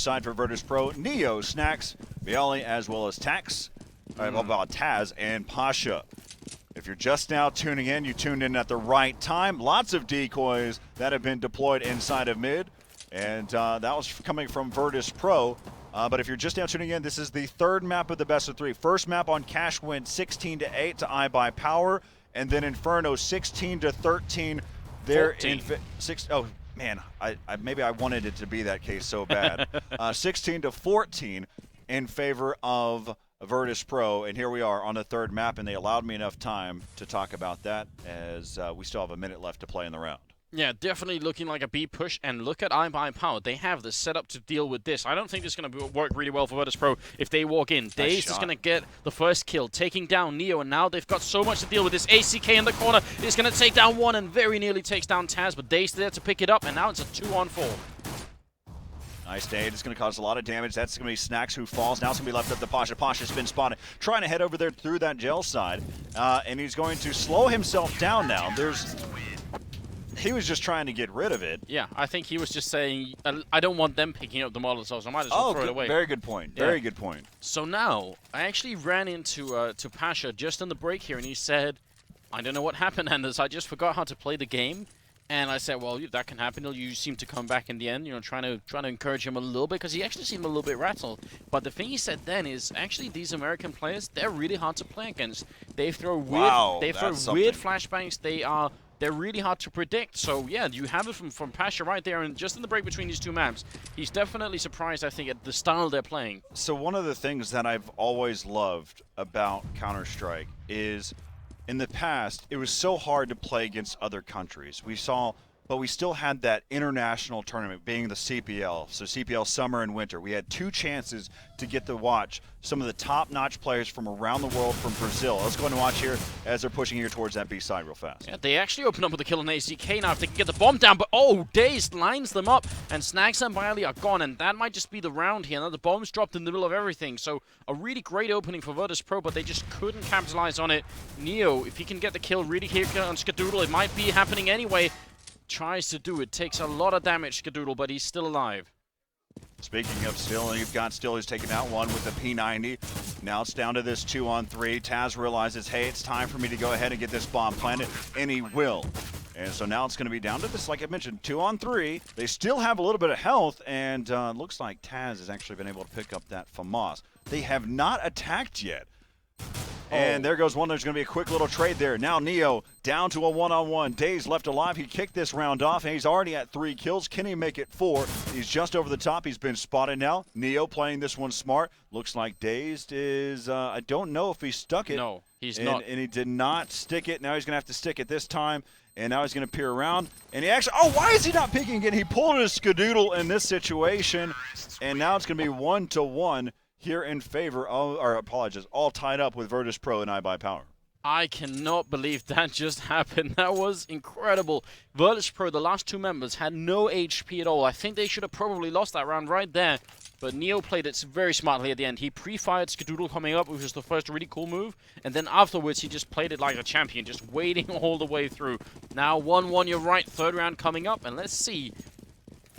Side for Virtus.Pro, Neo, Snax, Byali, as well as Taz and pasza. If you're just now tuning in, you tuned in at the right time. Lots of decoys that have been deployed inside of mid, and that was coming from Virtus.Pro. But if you're just now tuning in, this is the third map of the best of three. First map on Cash went 16-8 to iBuyPower, and then Inferno 16-13. There in oh man, maybe I wanted it to be that case so bad. 16-14 in favor of Virtus.Pro, and here we are on the third map, and they allowed me enough time to talk about that as we still have a minute left to play in the round. Yeah, definitely looking like a B push, and look at iBuyPower. They have the setup to deal with this. I don't think this is going to work really well for Virtus.Pro if they walk in. DaZeD is going to get the first kill, taking down Neo, and now they've got so much to deal with. This ACK in the corner is going to take down one and very nearly takes down Taz, but DaZeD there to pick it up, and now it's a 2-on-4. Nice nade. It's going to cause a lot of damage. That's going to be Snax who falls. Now it's going to be left up to pasza. pasza's been spotted, trying to head over there through that gel side, and he's going to slow himself down now. He was just trying to get rid of it. Yeah, I think he was just saying, I don't want them picking up the Molotovs. I might as well throw it away. Very good point. Yeah. Very good point. So now, I actually ran into to pasza just in the break here, and he said, I don't know what happened, Anders. I just forgot how to play the game. And I said, well, that can happen. You seem to come back in the end, trying to encourage him a little bit, because he actually seemed a little bit rattled. But the thing he said then is, actually, these American players, they're really hard to play against. They throw weird, weird flashbangs. They're really hard to predict. So yeah, you have it from pasza right there, and just in the break between these two maps, he's definitely surprised, I think, at the style they're playing. So one of the things that I've always loved about Counter-Strike is, in the past, it was so hard to play against other countries. But we still had that international tournament being the CPL. So CPL summer and winter. We had two chances to get to watch some of the top-notch players from around the world from Brazil. Let's go ahead and watch here as they're pushing here towards that B side real fast. Yeah, they actually open up with a kill on ACK now if they can get the bomb down, but DaZeD lines them up, and Snax and byali are gone, and that might just be the round here. Now the bomb's dropped in the middle of everything, so a really great opening for Virtus.Pro, but they just couldn't capitalize on it. Neo, if he can get the kill really here on Skadoodle, it might be happening anyway. Tries to do it, takes a lot of damage, Skadoodle, but he's still alive. Speaking of still, you've got Still who's taken out one with the P90. Now it's down to this 2-on-3. Taz realizes, hey, it's time for me to go ahead and get this bomb planted, and he will. And so now it's going to be down to this, like I mentioned, 2-on-3. They still have a little bit of health, and looks like Taz has actually been able to pick up that FAMAS. They have not attacked yet. And there goes one. There's going to be a quick little trade there. Now Neo down to a 1-on-1. DaZeD left alive. He kicked this round off, and he's already at 3 kills. Can he make it 4? He's just over the top. He's been spotted now. Neo playing this one smart. Looks like DaZeD is, I don't know if he stuck it. No, he's not. And he did not stick it. Now he's going to have to stick it this time. And now he's going to peer around. And he actually, why is he not picking again? He pulled a Skadoodle in this situation. And now it's going to be 1-1. Here in favor of, or apologies, all tied up with Virtus.Pro and iBuyPower. I cannot believe that just happened. That was incredible. Virtus.Pro, the last two members, had no HP at all. I think they should have probably lost that round right there. But Neo played it very smartly at the end. He pre-fired Skadoodle coming up, which was the first really cool move. And then afterwards, he just played it like a champion, just waiting all the way through. Now 1-1, you're right. Third round coming up, and let's see.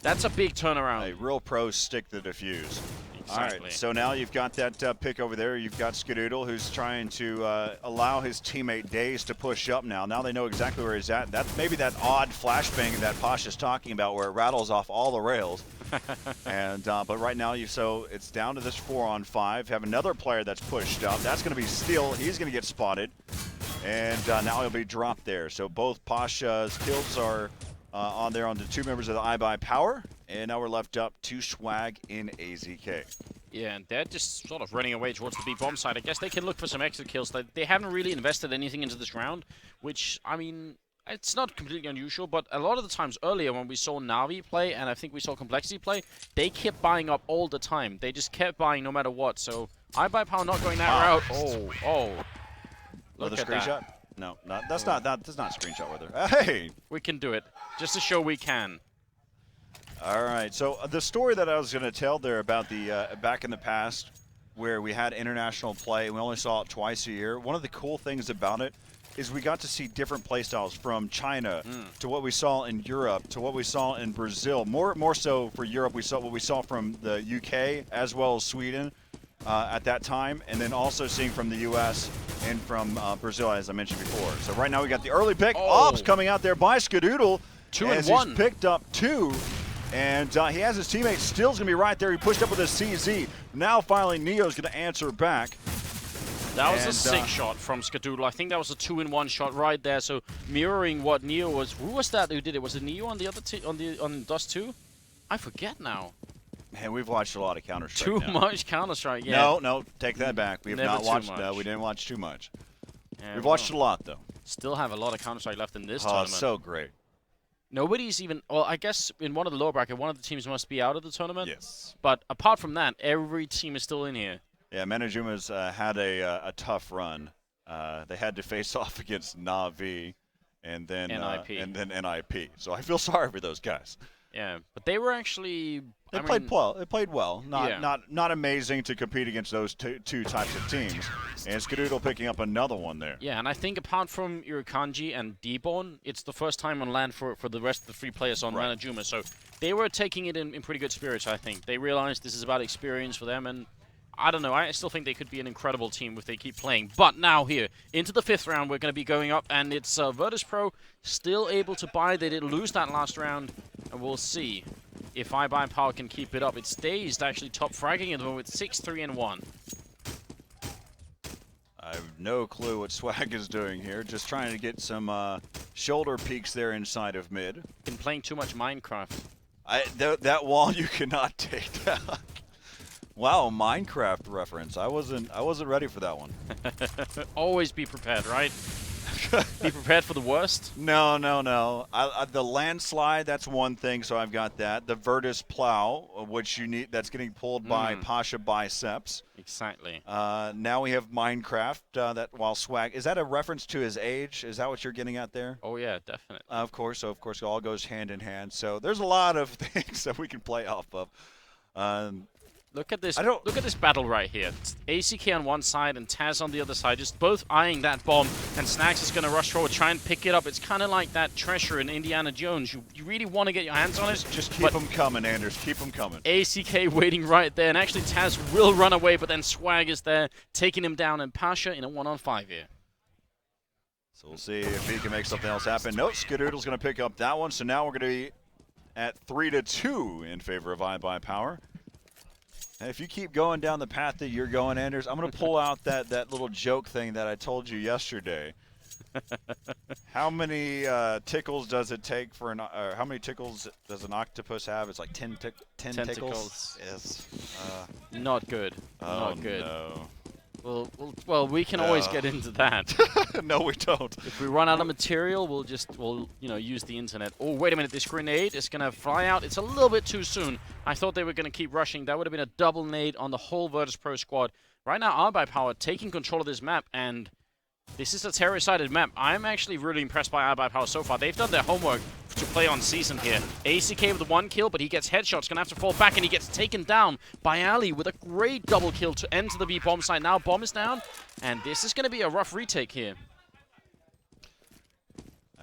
That's a big turnaround. A real pro stick the defuse. Exactly. All right, so now you've got that pick over there. You've got Skadoodle, who's trying to allow his teammate DaZeD to push up now. Now they know exactly where he's at. That's maybe that odd flashbang that pasza's talking about where it rattles off all the rails. And but right now, so it's down to this 4-on-5. Have another player that's pushed up. That's going to be Steel. He's going to get spotted. And now he'll be dropped there. So both pasza's kills are on there on the two members of the iBuyPower. And now we're left up to Swag in AZK. Yeah, and they're just sort of running away towards the B bomb side. I guess they can look for some exit kills. They haven't really invested anything into this round, which, I mean, it's not completely unusual, but a lot of the times earlier when we saw Na'Vi play, and I think we saw Complexity play, they kept buying up all the time. They just kept buying no matter what. So iBuyPower not going that route. Look at that. Screenshot? No, that's not screenshot weather. Hey! We can do it. Just to show we can. All right, so the story that I was going to tell there about the back in the past where we had international play, we only saw it twice a year. One of the cool things about it is we got to see different playstyles from China to what we saw in Europe to what we saw in Brazil. More so for Europe, we saw what we saw from the UK as well as Sweden at that time, and then also seeing from the US and from Brazil, as I mentioned before. So right now we got the early pick. Ops coming out there by Skadoodle. 2 and as 1. He's picked up 2. And he has his teammate Still's going to be right there. He pushed up with a CZ. Now finally Neo's going to answer back. That was a sick shot from Skadoodle. I think that was a 2-in-1 shot right there. So mirroring what Neo was. Who was that who did it? Was it Neo on the other on Dust 2? I forget now. Man, we've watched a lot of Counter-Strike. Too much Counter-Strike. Yeah. No, take that back. We have Never not watched. too much. We didn't watch too much. Yeah, We've watched a lot though. Still have a lot of Counter-Strike left in this Oh, tournament. so great. Nobody's even. Well, I guess in one of the lower bracket, one of the teams must be out of the tournament. Yes. But apart from that, every team is still in here. Yeah, Manajuma's had a tough run. They had to face off against Na'Vi and then NIP. So I feel sorry for those guys. Yeah, but they were actually. They played well. They played well. Not amazing to compete against those two types of teams. And Skadoodle picking up another one there. Yeah, and I think apart from Irakanji and D-Born, it's the first time on LAN for the rest of the 3 players on Manajuma. So they were taking it in pretty good spirits, I think. They realized this is about experience for them, and I don't know. I still think they could be an incredible team if they keep playing. But now here, into the 5th round, we're going to be going up, and it's Virtus.Pro still able to buy. They did lose that last round, and we'll see if iBUYPOWER can keep it up. It's DaZeD actually top fragging at the moment with 6-3-1. I have no clue what Swag is doing here. Just trying to get some shoulder peeks there inside of mid. Been playing too much Minecraft. That wall you cannot take down. Wow, Minecraft reference. I wasn't ready for that one. Always be prepared, right? Be prepared for the worst? No. The landslide, that's one thing, so I've got that. The Virtus.Pro, which you need, that's getting pulled by Pasha Biceps. Exactly. Now we have Minecraft, that while Swag, is that a reference to his age? Is that what you're getting at there? Oh yeah, definitely. Of course, it all goes hand in hand. So there's a lot of things that we can play off of. Look at this! Look at this battle right here. It's ACK on one side and Taz on the other side, just both eyeing that bomb. And snax is going to rush forward, try and pick it up. It's kind of like that treasure in Indiana Jones. You really want to get your hands on it. Just keep them coming, Anders. Keep them coming. ACK waiting right there, and actually Taz will run away, but then Swag is there, taking him down, and Pasha in a 1-on-5 here. So we'll see if he can make something else happen. Nope, Skadoodle's going to pick up that one. So now we're going to be at 3-2 in favor of iBUYPOWER. And if you keep going down the path that you're going, Anders, I'm going to pull out that little joke thing that I told you yesterday. How many tickles does it take for how many tickles does an octopus have? It's like 10 tickles. Yes. Not good. Not good. No. Well, we can always get into that. No, we don't. If we run out of material, we'll use the internet. Oh, wait a minute, this grenade is gonna fly out. It's a little bit too soon. I thought they were gonna keep rushing. That would have been a double nade on the whole Virtus.Pro squad. Right now, iBUYPOWER taking control of this map, and this is a terror-sided map. I'm actually really impressed by iBUYPOWER so far. They've done their homework to play on season here. ACK with 1 kill, but he gets headshots. Gonna have to fall back, and he gets taken down by Ali with a great double kill to enter the B bomb site. Now bomb is down, and this is gonna be a rough retake here.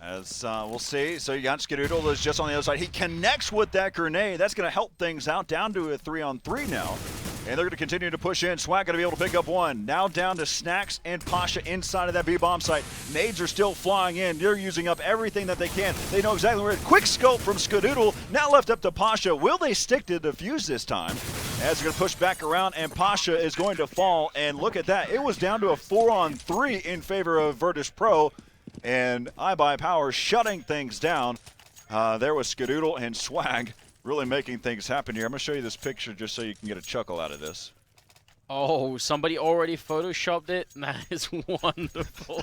As we'll see. So you got Skadoodle that's just on the other side. He connects with that grenade. That's gonna help things out, down to a 3-on-3 now. And they're going to continue to push in. Swag going to be able to pick up one. Now down to snax and Pasha inside of that B-bomb site. Nades are still flying in. They're using up everything that they can. They know exactly where. Quick scope from Skadoodle. Now left up to Pasha. Will they stick to Defuse this time? As they're going to push back around, and Pasha is going to fall. And look at that. It was down to a 4-on-3 in favor of Virtus.Pro. And iBUYPOWER shutting things down. There was Skadoodle and Swag really making things happen here. I'm going to show you this picture just so you can get a chuckle out of this. Oh, somebody already photoshopped it? That is wonderful.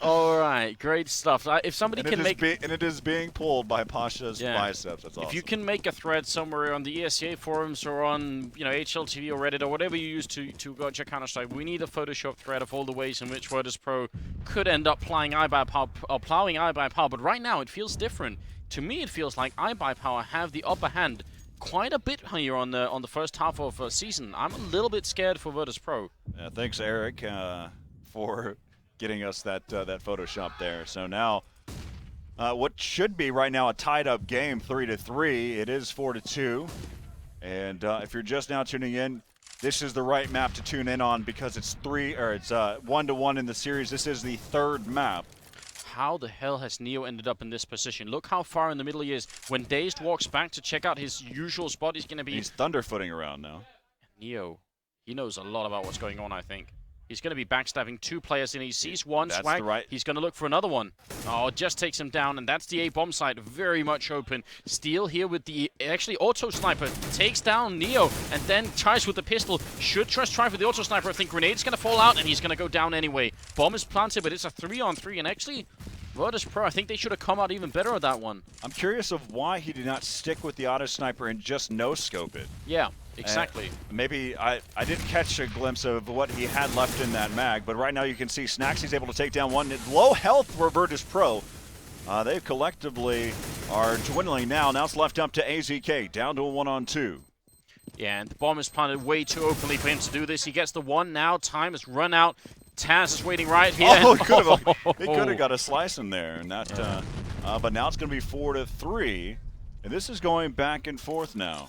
All right, great stuff. If somebody can make... and it is being pulled by Pasha's biceps. That's awesome. If you can make a thread somewhere on the ESEA forums or on HLTV or Reddit or whatever you use to go check Counter-Strike, we need a Photoshop thread of all the ways in which Virtus.Pro could end up plowing iBUYPOWER. But right now, it feels different. To me, it feels like iBUYPOWER have the upper hand quite a bit here on the first half of season. I'm a little bit scared for Virtus.Pro. Thanks, Eric, for getting us that that Photoshop there. So now, what should be right now a tied-up game, 3-3. It is 4-2. And if you're just now tuning in, this is the right map to tune in on because it's 1-1 in the series. This is the third map. How the hell has Neo ended up in this position? Look how far in the middle he is. When DaZeD walks back to check out his usual spot, he's going to be... He's thunderfooting around now. Neo, he knows a lot about what's going on, I think. He's going to be backstabbing 2 players in. He sees one swag. He's going to look for another one. Oh, it just takes him down, and that's the A-bomb side. Very much open. Steel here with the actually auto sniper. Takes down Neo, and then tries with the pistol. Should just try for the auto sniper. I think Grenade's going to fall out, and he's going to go down anyway. Bomb is planted, but it's a 3-on-3, and actually... Virtus.Pro, I think they should have come out even better at that one. I'm curious of why he did not stick with the auto sniper and just no-scope it. Yeah, exactly. Maybe I did catch a glimpse of what he had left in that mag, but right now you can see snax, he's able to take down one. Low health for Virtus.Pro. They collectively are dwindling now. Now it's left up to AZK, down to a 1-on-2. Yeah, and the bomb is planted way too openly for him to do this. He gets the one now. Time has run out. Taz is waiting right here. Oh, he could have got a slice in there, and that. But now it's going to be 4-3, and this is going back and forth now.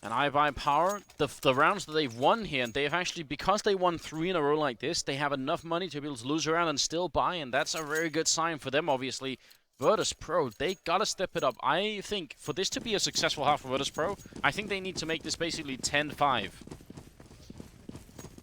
And iBUYPOWER, the rounds that they've won here, and they've actually, because they won 3 in a row like this, they have enough money to be able to lose around and still buy, and that's a very good sign for them, obviously. Virtus.Pro, they gotta step it up. I think for this to be a successful half for Virtus.Pro, I think they need to make this basically 10-5.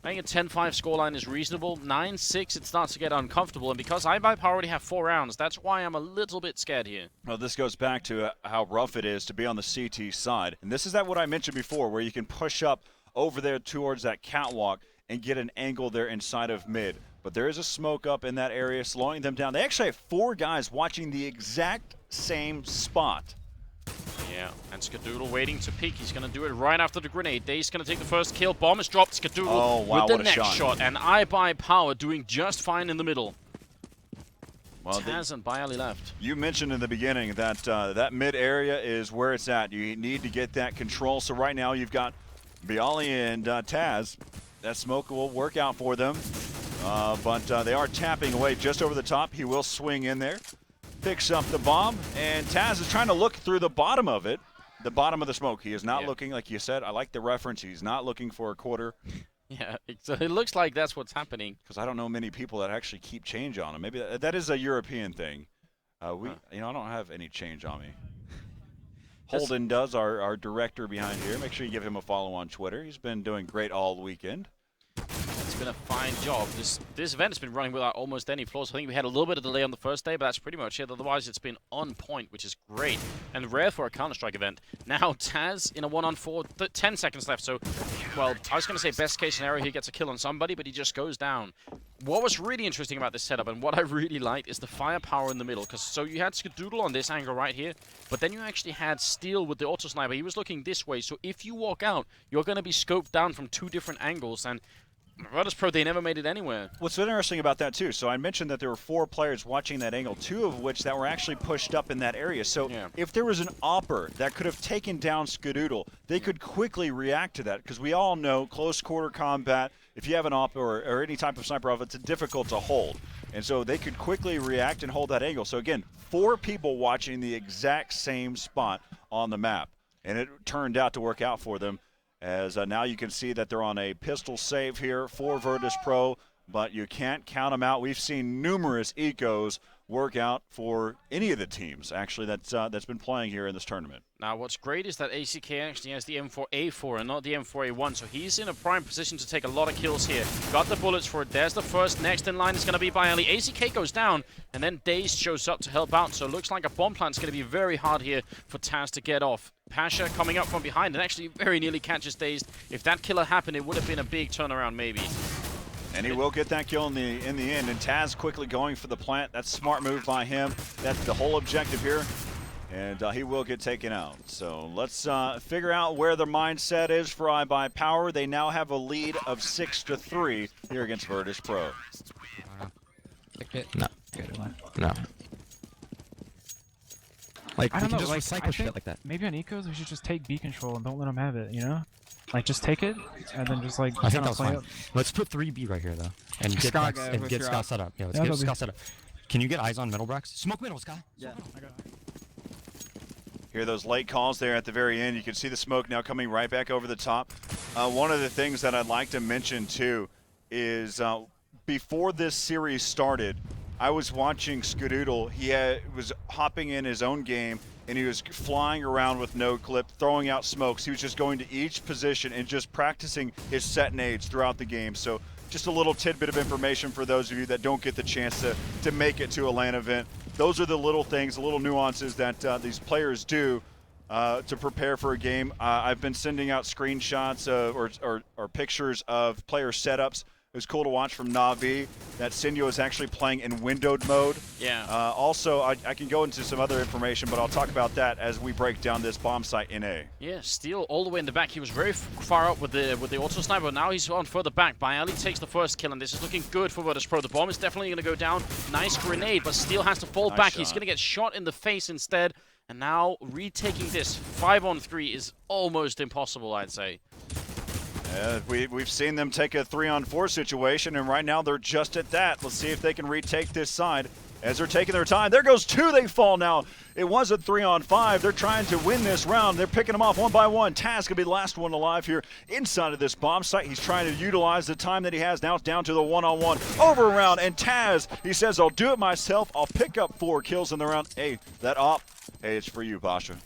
I think a 10-5 scoreline is reasonable. 9-6, it starts to get uncomfortable. And because iBUYPOWER already have 4 rounds, that's why I'm a little bit scared here. Well, this goes back to how rough it is to be on the CT side. And this is what I mentioned before, where you can push up over there towards that catwalk and get an angle there inside of mid. But there is a smoke up in that area, slowing them down. They actually have 4 guys watching the exact same spot. Yeah, and Skadoodle waiting to peek. He's going to do it right after the grenade. DaZeD's going to take the first kill. Bomb is dropped. Skadoodle with the next shot. And iBUYPOWER doing just fine in the middle. Well, Taz and byali left. You mentioned in the beginning that that mid area is where it's at. You need to get that control. So right now you've got byali and Taz. That smoke will work out for them. But they are tapping away just over the top. He will swing in there. Picks up the bomb, and Taz is trying to look through the bottom of it, the bottom of the smoke. He is not looking, like you said, I like the reference, he's not looking for a quarter. Yeah, so it looks like that's what's happening. Because I don't know many people that actually keep change on him. Maybe that is a European thing. I don't have any change on me. Holden does, our director behind here. Make sure you give him a follow on Twitter. He's been doing great all weekend. It's been a fine job. This event has been running without almost any flaws. I think we had a little bit of delay on the first day, but that's pretty much it. Otherwise, it's been on point, which is great. And rare for a Counter-Strike event. Now, Taz in a 1-on-4, 10 seconds left. So, well, I was going to say best case scenario, he gets a kill on somebody, but he just goes down. What was really interesting about this setup, and what I really liked, is the firepower in the middle. So you had Skadoodle on this angle right here, but then you actually had Steel with the auto sniper. He was looking this way, so if you walk out, you're going to be scoped down from 2 different angles, and Virtus.Pro, they never made it anywhere. What's interesting about that, too, so I mentioned that there were 4 players watching that angle, 2 of which that were actually pushed up in that area. So if there was an Opper that could have taken down Skadoodle, they could quickly react to that, because we all know close quarter combat, if you have an Opper or any type of sniper rifle, it's difficult to hold. And so they could quickly react and hold that angle. So again, 4 people watching the exact same spot on the map. And it turned out to work out for them. As now you can see that they're on a pistol save here for Virtus.Pro, but you can't count them out. We've seen numerous ecos work out for any of the teams, actually, that's been playing here in this tournament. Now, what's great is that ACK actually has the M4A4 and not the M4A1, so he's in a prime position to take a lot of kills here. Got the bullets for it. There's the first. Next in line is going to be byali. ACK goes down, and then DaZeD shows up to help out, so it looks like a bomb plant's going to be very hard here for Taz to get off. Pasha coming up from behind and actually very nearly catches DaZeD. If that kill had happened, it would have been a big turnaround maybe. And he will get that kill in the end. And Taz quickly going for the plant. That's a smart move by him. That's the whole objective here. And he will get taken out. So let's figure out where the mindset is for iBUYPOWER. They now have a lead of 6-3 here against Virtus.Pro. No. No. Like, I don't know, just like, recycle shit like that. Maybe on ecos we should just take B control and don't let them have it, you know? Like, just take it, and then just, like, I think kinda that's play fine. it. Let's put 3B right here, though. And get Scott, Brex, and get Scott set up. Yeah, let's Yeah, get that'll be- Scott set up. Can you get eyes on middle, Brex? Smoke middle, Scott. Yeah. Hear those late calls there at the very end. You can see the smoke now coming right back over the top. One of the things that I'd like to mention, too, is before this series started, I was watching Skadoodle. He was hopping in his own game, and he was flying around with no clip, throwing out smokes. He was just going to each position and just practicing his set nades throughout the game. So just a little tidbit of information for those of you that don't get the chance to make it to a LAN event. Those are the little things, the little nuances that these players do to prepare for a game. I've been sending out screenshots or pictures of player setups. It was cool to watch from Na'Vi that Sinyo is actually playing in windowed mode. Yeah. Also, I can go into some other information, but I'll talk about that as we break down this bomb site in A. Yeah, Steel all the way in the back. He was very far up with the auto sniper. Now he's on further back. byali takes the first kill, and this is looking good for Virtus.Pro. The bomb is definitely going to go down. Nice grenade, but Steel has to fall Nice back. shot. He's going to get shot in the face instead. And now retaking this 5-on-3 is almost impossible, I'd say. We've seen them take a 3-on-4 situation, and right now they're just at that. Let's see if they can retake this side as they're taking their time. There goes 2. They fall now. It was a 3-on-5. They're trying to win this round. They're picking them off one by one. Taz going to be the last one alive here inside of this bomb site. He's trying to utilize the time that he has. Now it's down to the 1-on-1 over round, and Taz, he says, I'll do it myself. I'll pick up 4 kills in the round. Hey, that op, hey, it's for you, Pasha.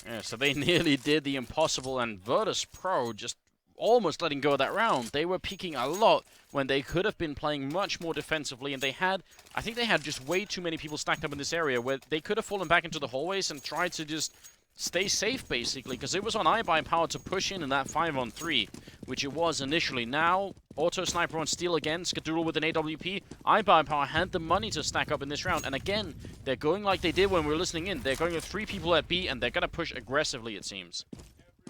Yeah, so they nearly did the impossible, and Virtus.Pro just almost letting go of that round. They were peaking a lot when they could have been playing much more defensively, and I think they had just way too many people stacked up in this area where they could have fallen back into the hallways and tried to just stay safe, basically, because it was on iBuyPower to push in that 5-on-3, which it was initially. Now, auto sniper on Steel again, Skadoodle with an AWP. iBuyPower had the money to stack up in this round, and again, they're going like they did when we were listening in. They're going with 3 people at B, and they're going to push aggressively, it seems.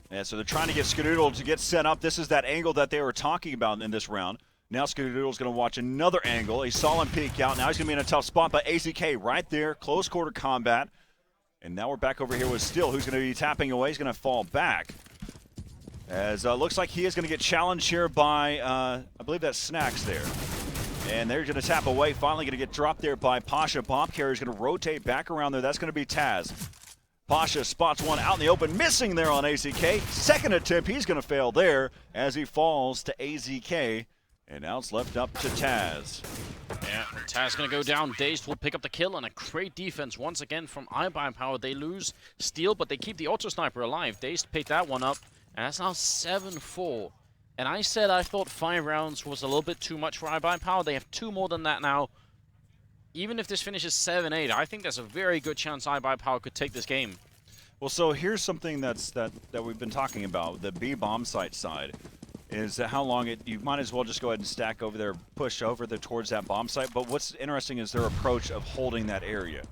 Yeah, so they're trying to get Skadoodle to get set up. This is that angle that they were talking about in this round. Now Skadoodle's going to watch another angle. He saw him peek out. Now he's going to be in a tough spot, but AZK right there, close quarter combat. And now we're back over here with Steel, who's going to be tapping away. He's going to fall back. As looks like he is going to get challenged here by, I believe that's snax there. And they're going to tap away. Finally going to get dropped there by Pasha. Bomb carrier's going to rotate back around there. That's going to be Taz. Pasha spots one out in the open, missing there on AZK. Second attempt, he's going to fail there as he falls to AZK. And now it's left up to Taz. Yeah, Taz going to go down. DaZeD will pick up the kill, and a great defense once again from iBuyPower. They lose Steel, but they keep the auto sniper alive. DaZeD picked that one up, and that's now 7-4. And I said I thought 5 rounds was a little bit too much for iBuyPower. They have 2 more than that now. Even if this finishes 7-8, I think there's a very good chance iBuyPower could take this game. Well, so here's something that we've been talking about, the B bomb site side, is how long you might as well just go ahead and stack over there, push over there towards that bomb site. But what's interesting is their approach of holding that area.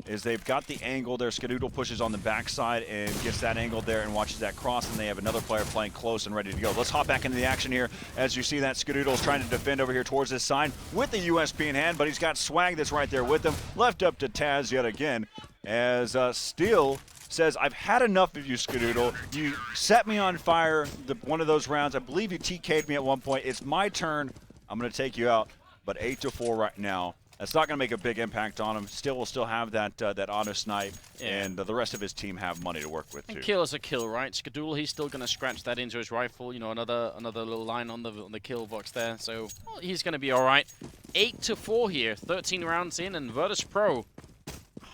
Is they've got the angle there. Skadoodle pushes on the backside and gets that angle there and watches that cross, and they have another player playing close and ready to go. Let's hop back into the action here as you see that Skadoodle's trying to defend over here towards this side with the USP in hand, but he's got swag that's right there with him. Left up to Taz yet again as Steel says, I've had enough of you, Skadoodle. You set me on fire one of those rounds. I believe you TK'd me at one point. It's my turn. I'm going to take you out, but 8-4 right now. That's not going to make a big impact on him. Steel will still have that auto snipe, and the rest of his team have money to work with too. And kill is a kill, right? Skadoodle, he's still going to scratch that into his rifle. You know, another little line on the kill box there. So well, he's going to be all right. 8-4 here, 13 rounds in, and Virtus.Pro,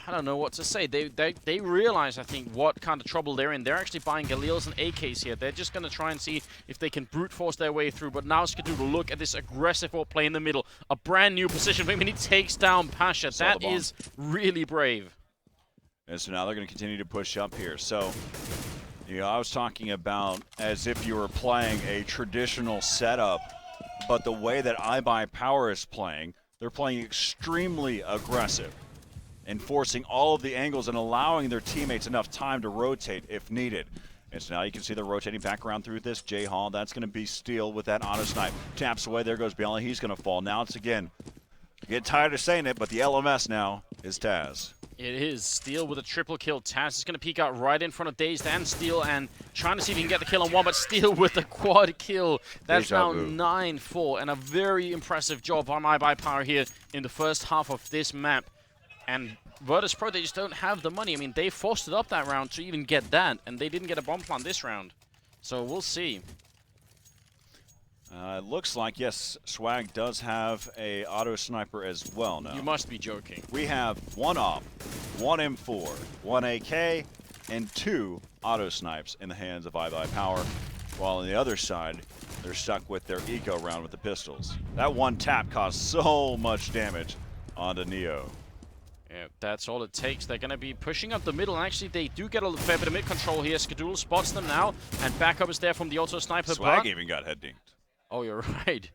I don't know what to say. They realize, I think, what kind of trouble they're in. They're actually buying Galils and AKs here. They're just going to try and see if they can brute force their way through. But now Skadoodle, look at this aggressive play in the middle. A brand new position. I mean, he takes down Pasha. That is really brave. And so now they're going to continue to push up here. So, you know, I was talking about as if you were playing a traditional setup, but the way that iBuyPower is playing, they're playing extremely aggressive, enforcing all of the angles and allowing their teammates enough time to rotate if needed. And so now you can see they're rotating back around through this. J Hall, that's going to be Steel with that auto snipe. Taps away, there goes byali. He's going to fall. Now it's again, I get tired of saying it, but the LMS now is Taz. It is. Steel with a triple kill. Taz is going to peek out right in front of DaZeD and Steel and trying to see if he can get the kill on one, but Steel with the quad kill. That's now 9-4, and a very impressive job on iBUYPOWER here in the first half of this map. And Virtus.Pro, they just don't have the money. I mean, they forced it up that round to even get that, and they didn't get a bomb plant this round. So we'll see. It looks like, yes, Swag does have a auto sniper as well now. You must be joking. We have 1 AWP, 1 M4, 1 AK, and 2 auto snipes in the hands of iBUYPOWER, while on the other side, they're stuck with their eco round with the pistols. That one tap caused so much damage onto Neo. Yeah, that's all it takes. They're going to be pushing up the middle, and actually they do get a fair bit of mid-control here. Skadoodle spots them now, and backup is there from the auto sniper. Swag even got head dinked. Oh, you're right.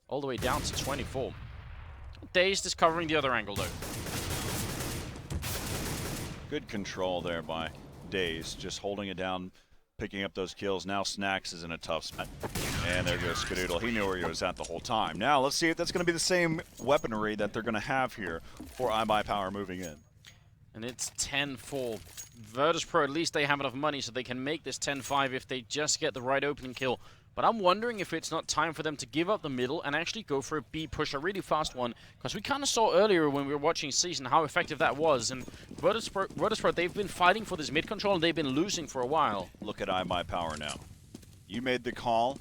All the way down to 24. DaZeD is covering the other angle, though. Good control there by DaZeD, just holding it down, picking up those kills. Now snax is in a tough spot. And there goes Skadoodle. He knew where he was at the whole time. Now let's see if that's going to be the same weaponry that they're going to have here for iBUYPOWER moving in. And it's 10-4. Virtus.Pro, at least they have enough money so they can make this 10-5 if they just get the right opening kill. But I'm wondering if it's not time for them to give up the middle and actually go for a B push, a really fast one. Because we kind of saw earlier when we were watching Season how effective that was. And Virtus.Pro, they've been fighting for this mid control and they've been losing for a while. Look at iBUYPOWER now. You made the call,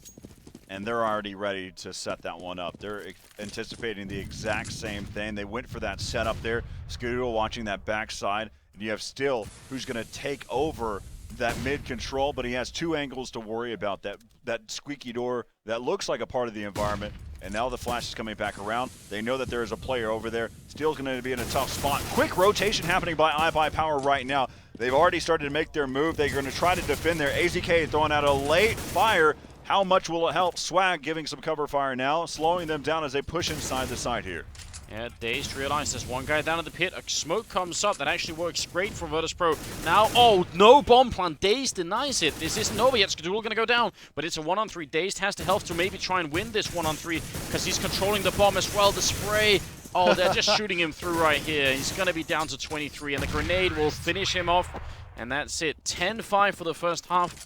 and they're already ready to set that one up. They're anticipating the exact same thing. They went for that setup there. Skadoodle watching that backside. And you have Still, who's going to take over that mid control, but he has 2 angles to worry about. That squeaky door that looks like a part of the environment, and now the flash is coming back around. They know that there is a player over there. Still's going to be in a tough spot. Quick rotation happening by iBUYPOWER right now. They've already started to make their move. They're going to try to defend there. AZK throwing out a late fire. How much will it help? Swag giving some cover fire now, slowing them down as they push inside the side here. Yeah, DaZeD realized there's one guy down at the pit. A smoke comes up. That actually works great for Virtus.Pro. Now, oh, no bomb plant. DaZeD denies it. This isn't over yet. Skadoodle going to go down, but it's a 1-on-3. DaZeD has the health to maybe try and win this 1-on-3 because he's controlling the bomb as well. The spray. Oh, they're just shooting him through right here. He's going to be down to 23, and the grenade will finish him off. And that's it. 10-5 for the first half.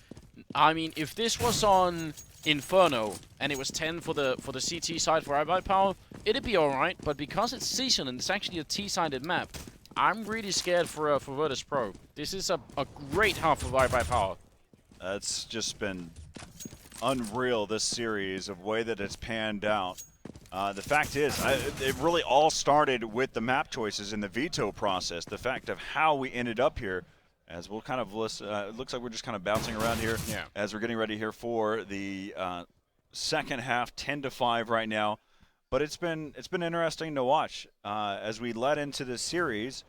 I mean, if this was on Inferno and it was 10 for the CT side for iBUYPOWER, it'd be alright, but because it's Season and it's actually a T-sided map, I'm really scared for Virtus.Pro. This is a great half of iBUYPOWER. It's just been unreal, this series, of way that it's panned out. The fact is, it really all started with the map choices in the veto process. The fact of how we ended up here, as we'll kind of listen, it looks like we're just kind of bouncing around here as we're getting ready here for the second half, 10-5 right now. But it's been interesting to watch as we led into the series.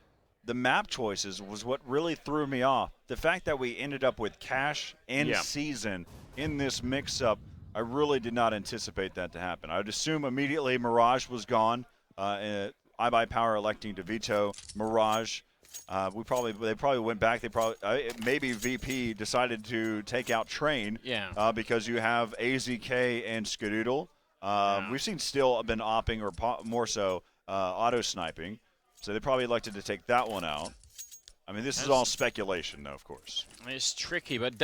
The map choices was what really threw me off. The fact that we ended up with Cash and Season in this mix-up, I really did not anticipate that to happen. I would assume immediately Mirage was gone. iBUYPOWER electing to veto Mirage. They probably went back. Maybe VP decided to take out Train. Because you have AZK and Skadoodle. We've seen Still been opping or more so auto sniping. So they probably elected to take that one out. I mean, this is all speculation, though, of course. It's tricky, but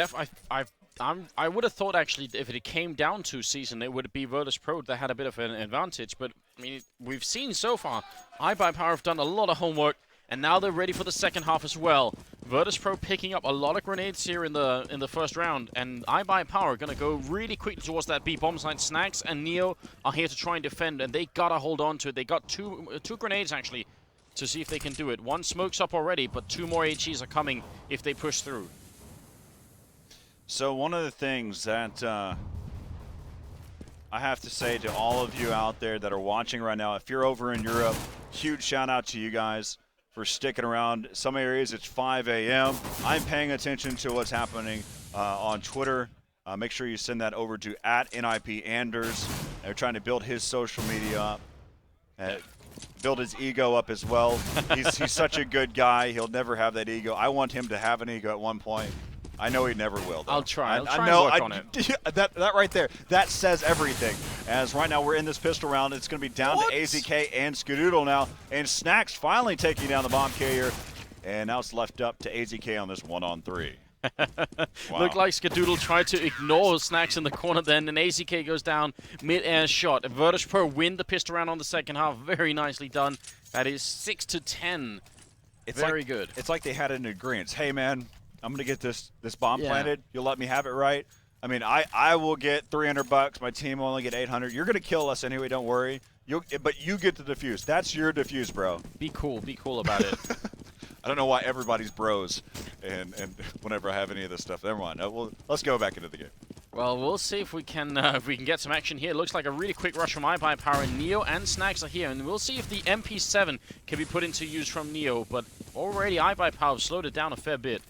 I would have thought actually if it came down to Season, it would be Virtus.Pro that had a bit of an advantage. But I mean, we've seen so far, iBUYPOWER have done a lot of homework, and now they're ready for the second half as well. Virtus.Pro picking up a lot of grenades here in the first round, and iBUYPOWER going to go really quickly towards that B bomb site. Snax and Neo are here to try and defend, and they gotta hold on to it. They got two grenades actually to see if they can do it. One smoke's up already, but 2 more HEs are coming if they push through. So one of the things that I have to say to all of you out there that are watching right now, if you're over in Europe, huge shout out to you guys for sticking around. Some areas it's 5 a.m. I'm paying attention to what's happening on Twitter. Make sure you send that over to @NIPAnders. They're trying to build his social media up, build his ego up as well. He's such a good guy. He'll never have that ego. I want him to have an ego at one point. I know he never will, though. I'll try and work on it. That right there, that says everything. As right now we're in this pistol round, it's going to be down to AZK and Skadoodle now. And snax finally taking down the bomb carrier. And now it's left up to AZK on this 1-on-3. Wow. Looked like Skadoodle tried to ignore snax in the corner then, and AZK goes down mid-air shot. Virtus.Pro win the pistol round on the second half. Very nicely done. That is 6-10. It's very like, good. It's like they had an agreement. Hey, man, I'm going to get this bomb planted. You'll let me have it, right? I mean, I will get $300. My team will only get 800. You're going to kill us anyway, don't worry. But you get the defuse. That's your defuse, bro. Be cool. Be cool about it. I don't know why everybody's bros, and whenever I have any of this stuff, never mind. Well, let's go back into the game. Well, we'll see if we can get some action here. Looks like a really quick rush from iBUYPOWER, and Neo and snax are here, and we'll see if the MP7 can be put into use from Neo. But already iBUYPOWER slowed it down a fair bit.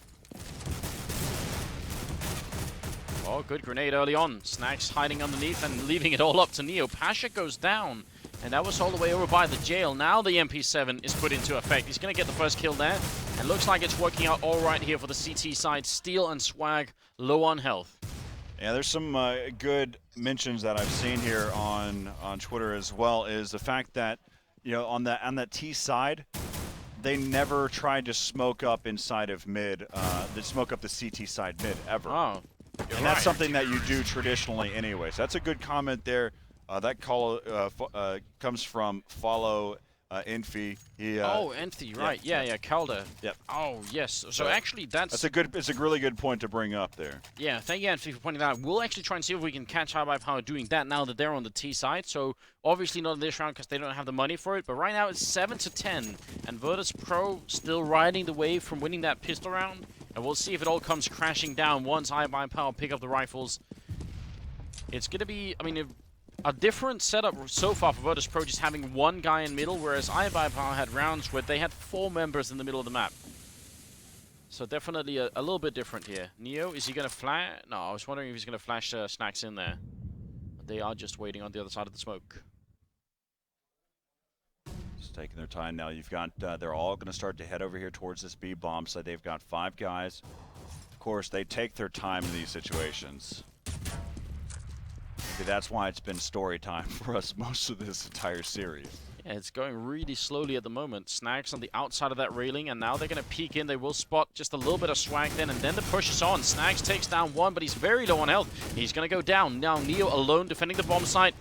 Oh, good grenade early on. snax hiding underneath and leaving it all up to Neo. pasza goes down, and that was all the way over by the jail. Now the MP7 is put into effect. He's going to get the first kill there, and looks like it's working out all right here for the CT side. Steel and Swag low on health. Yeah, there's some good mentions that I've seen here on Twitter as well. Is the fact that on that T side, they never tried to smoke up inside of mid. They smoke up the CT side mid ever. Oh. And that's something that you do traditionally anyway. So that's a good comment there. That call comes from Follow Enfi. Enfi, right? Yeah, Calder. Yep. Oh, yes. So actually, it's a really good point to bring up there. Yeah, thank you, Enfi, for pointing that out. We'll actually try and see if we can catch iBUYPOWER doing that now that they're on the T side. So obviously not in this round because they don't have the money for it. But right now it's 7-10, and Virtus.Pro still riding the wave from winning that pistol round. And we'll see if it all comes crashing down once iBUYPOWER pick up the rifles. It's going to be, a different setup so far for Virtus.Pro, just having one guy in middle, whereas iBUYPOWER had rounds where they had 4 members in the middle of the map. So definitely a little bit different here. Neo, is he going to flash? No, I was wondering if he's going to flash snax in there. But they are just waiting on the other side of the smoke. Just taking their time now. You've got, they're all going to start to head over here towards this B bomb site. They've got 5 guys. Of course, they take their time in these situations. That's why it's been story time for us most of this entire series. Yeah, it's going really slowly at the moment. snax on the outside of that railing, and now they're going to peek in. They will spot just a little bit of swag then, and then the push is on. snax takes down one, but he's very low on health. He's going to go down. Now Neo alone defending the bomb site.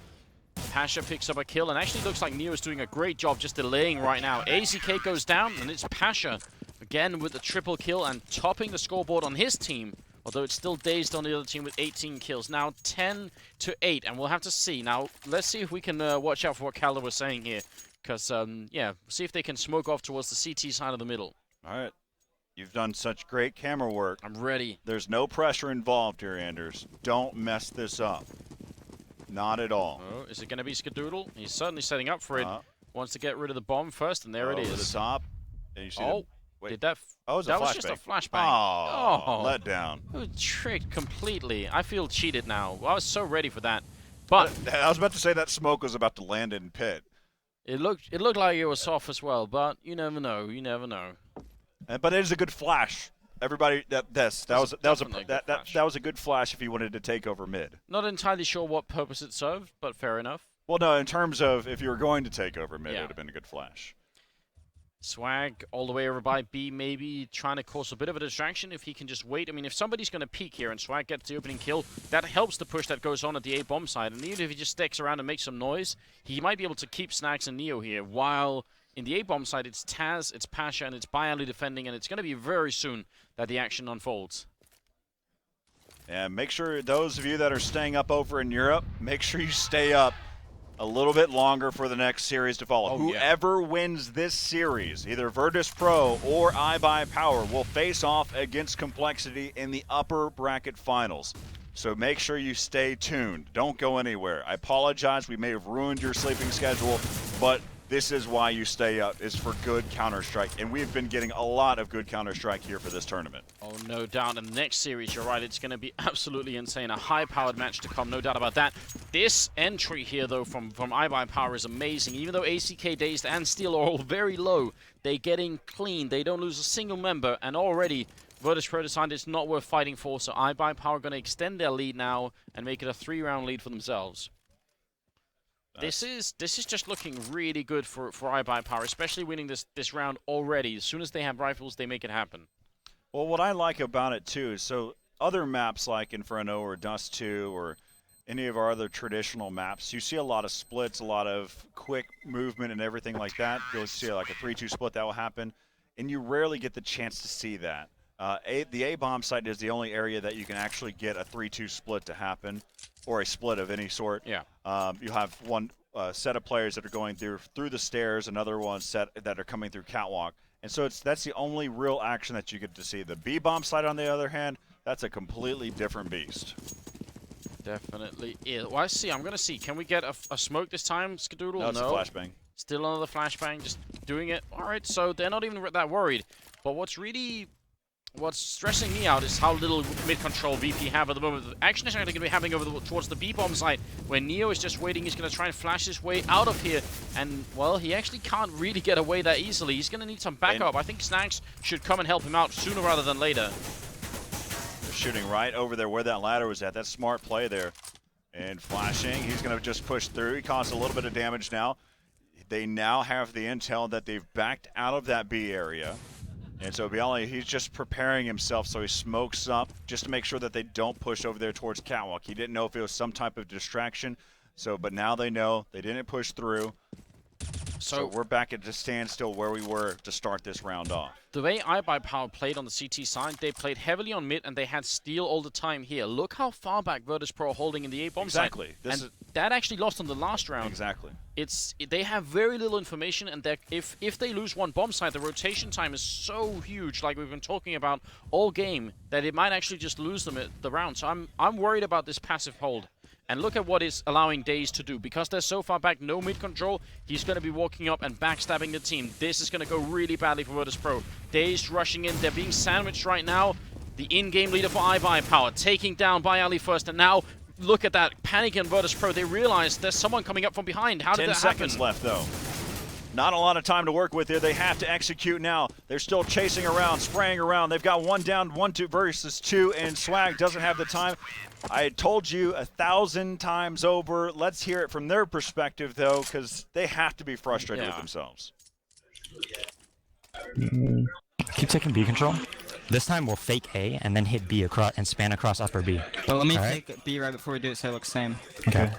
pasza picks up a kill, and actually looks like Neo is doing a great job just delaying right now. AZK goes down, and it's pasza again with the triple kill and topping the scoreboard on his team. Although it's still DaZeD on the other team with 18 kills. Now 10-8, and we'll have to see. Now, let's see if we can watch out for what Calder was saying here. Because, yeah, see if they can smoke off towards the CT side of the middle. All right. You've done such great camera work. I'm ready. There's no pressure involved here, Anders. Don't mess this up. Not at all. Oh, is it going to be Skadoodle? He's certainly setting up for it. Wants to get rid of the bomb first, and there it is. Over the top. And you see did that... Oh, that was just a flashbang. Oh, let down. Tricked completely. I feel cheated now. I was so ready for that. But I was about to say that smoke was about to land in pit. It looked like it was off as well, but you never know. You never know. But it is a good flash. Everybody, that was a good flash if you wanted to take over mid. Not entirely sure what purpose it served, but fair enough. Well, no, in terms of if you were going to take over mid, it would have been a good flash. Swag all the way over by B, maybe trying to cause a bit of a distraction if he can just wait. If somebody's going to peek here and Swag gets the opening kill, that helps the push that goes on at the A bomb side. And even if he just sticks around and makes some noise, he might be able to keep snax and Neo here. While in the A bomb side, it's Taz, it's pasza, and it's byali defending, and it's going to be very soon that the action unfolds. And make sure those of you that are staying up over in Europe, make sure you stay up a little bit longer for the next series to follow. Whoever wins this series, either Virtus.Pro or iBUYPOWER, will face off against Complexity in the upper bracket finals. So make sure you stay tuned. Don't go anywhere. I apologize. We may have ruined your sleeping schedule, but this is why you stay up, is for good Counter-Strike. And we've been getting a lot of good Counter-Strike here for this tournament. Oh, no doubt. And the next series, you're right, it's going to be absolutely insane. A high-powered match to come, no doubt about that. This entry here, though, from iBUYPOWER is amazing. Even though AZK, DaZeD, and Steel are all very low, they get in clean. They don't lose a single member. And already, Virtus.Pro decided it's not worth fighting for. So iBUYPOWER going to extend their lead now and make it a 3-round lead for themselves. This is just looking really good for iBUYPOWER, especially winning this round already. As soon as they have rifles, they make it happen. Well, what I like about it too is so other maps like Inferno or Dust 2 or any of our other traditional maps, you see a lot of splits, a lot of quick movement and everything like that. You'll see like a 3-2 split that will happen, and you rarely get the chance to see that. The A-bomb site is the only area that you can actually get a 3-2 split to happen, or a split of any sort. Yeah. You have one set of players that are going through the stairs, another one set that are coming through catwalk, and so that's the only real action that you get to see. The B-bomb site, on the other hand, that's a completely different beast. Definitely is. Well, I see. I'm going to see. Can we get a smoke this time, Skadoodle? No, it's a flashbang. Still another flashbang, just doing it. All right, so they're not even that worried. But what's stressing me out is how little mid-control VP have at the moment. The action is actually going to be happening towards the B-bomb site, where Neo is just waiting. He's going to try and flash his way out of here. And, well, he actually can't really get away that easily. He's going to need some backup. I think snax should come and help him out sooner rather than later. Shooting right over there where that ladder was at. That's smart play there. And flashing, he's going to just push through. He caused a little bit of damage now. They now have the intel that they've backed out of that B area. And so byali, he's just preparing himself so he smokes up just to make sure that they don't push over there towards catwalk. He didn't know if it was some type of distraction. But now they know they didn't push through. So we're back at the standstill where we were to start this round off. The way iBUYPOWER played on the CT side, they played heavily on mid and they had steal all the time here. Look how far back Virtus.Pro are holding in the A-bomb side. Exactly. That actually lost on the last round. Exactly. They have very little information, and if they lose one bomb site, the rotation time is so huge, like we've been talking about all game, that it might actually just lose them at the round. So I'm worried about this passive hold. And look at what it's allowing DaZeD to do. Because they're so far back, no mid-control, he's going to be walking up and backstabbing the team. This is going to go really badly for Virtus.Pro. DaZeD rushing in. They're being sandwiched right now. The in-game leader for iBUYPOWER taking down byali first. And now, look at that. Panic in Virtus.Pro. They realize there's someone coming up from behind. How did that happen? 10 seconds left, though. Not a lot of time to work with here. They have to execute now. They're still chasing around, spraying around. They've got one down, 1-2 versus 2, and Swag doesn't have the time. I told you 1,000 times over. Let's hear it from their perspective, though, because they have to be frustrated with themselves. Keep taking B control. This time we'll fake A and then hit B across and span across upper B. Well, let me take B right before we do it so it looks same. Okay.